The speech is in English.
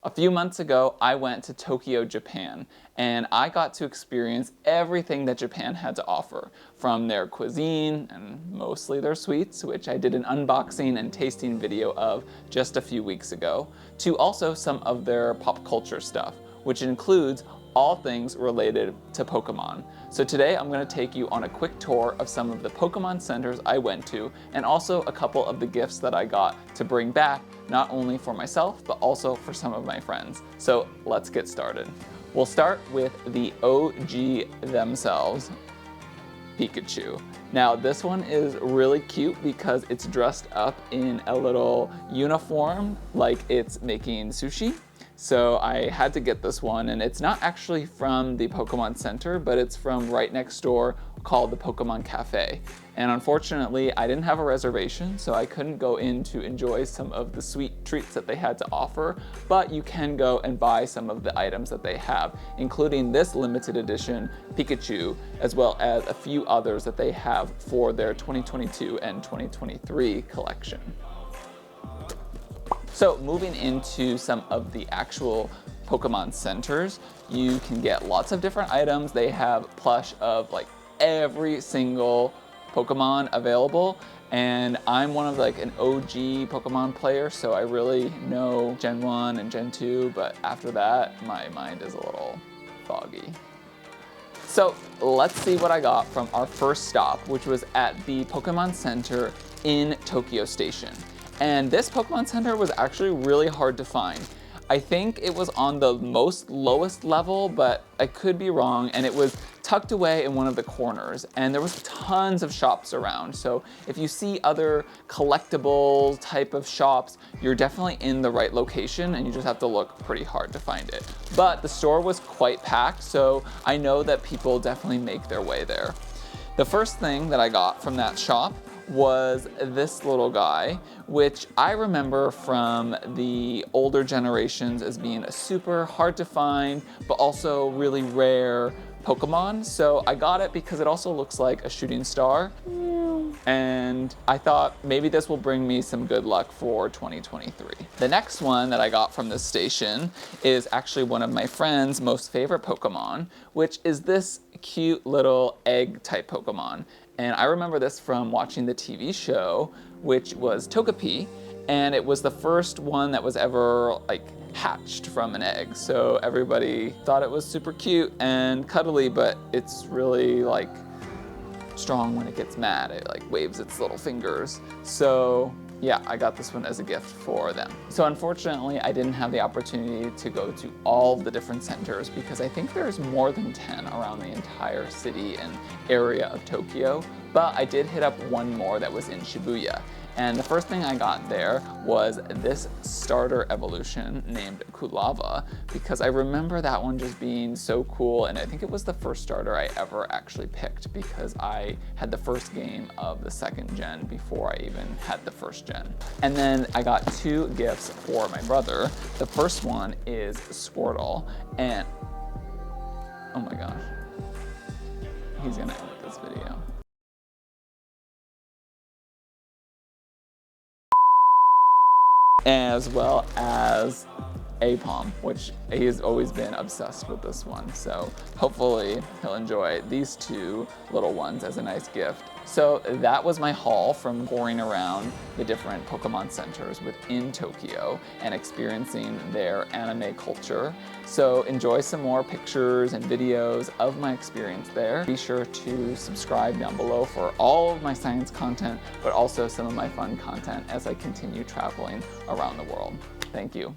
A few months ago, I went to Tokyo, Japan, and I got to experience everything that Japan had to offer, from their cuisine, and mostly their sweets, which I did an unboxing and tasting video of just a few weeks ago, to also some of their pop culture stuff, which includes all things related to Pokemon. So today I'm going to take you on a quick tour of some of the Pokemon centers I went to, and also a couple of the gifts that I got to bring back, not only for myself, but also for some of my friends. So let's get started. We'll start with the OG themselves, Pikachu. Now this one is really cute because it's dressed up in a little uniform like it's making sushi. So I had to get this one, and it's not actually from the Pokemon Center, but it's from right next door called the Pokemon Cafe. And unfortunately, I didn't have a reservation, so I couldn't go in to enjoy some of the sweet treats that they had to offer, but you can go and buy some of the items that they have, including this limited edition Pikachu, as well as a few others that they have for their 2022 and 2023 collection. So moving into some of the actual Pokemon centers, you can get lots of different items. They have plush of like every single Pokemon available, and I'm one of an OG Pokemon player, so I really know Gen 1 and Gen 2, but after that, my mind is a little foggy. So let's see what I got from our first stop, which was at the Pokemon Center in Tokyo Station. And this Pokemon Center was actually really hard to find. I think it was on the lowest level, but I could be wrong, and it was tucked away in one of the corners, and there was tons of shops around. So if you see other collectible type of shops, you're definitely in the right location, and you just have to look pretty hard to find it. But the store was quite packed, so I know that people definitely make their way there. The first thing that I got from that shop was this little guy, which I remember from the older generations as being a super hard to find, but also really rare Pokemon. So I got it because it also looks like a shooting star. And I thought maybe this will bring me some good luck for 2023. The next one that I got from this station is actually one of my friend's most favorite Pokemon, which is this cute little egg type Pokemon. And I remember this from watching the TV show, which was Togepi, and it was the first one that was ever hatched from an egg. So everybody thought it was super cute and cuddly, but it's really strong when it gets mad. It waves its little fingers. So yeah, I got this one as a gift for them. So unfortunately, I didn't have the opportunity to go to all the different centers because I think there's more than 10 around the entire city and area of Tokyo, but I did hit up one more that was in Shibuya. And the first thing I got there was this starter evolution named Kulava, because I remember that one just being so cool, and I think it was the first starter I ever actually picked because I had the first game of the second gen before I even had the first gen. And then I got two gifts for my brother. The first one is Squirtle, and oh my gosh, he's gonna edit this video. As well as Apom, which he has always been obsessed with this one. So hopefully he'll enjoy these two little ones as a nice gift. So that was my haul from touring around the different Pokemon centers within Tokyo and experiencing their anime culture. So enjoy some more pictures and videos of my experience there. Be sure to subscribe down below for all of my science content, but also some of my fun content as I continue traveling around the world. Thank you.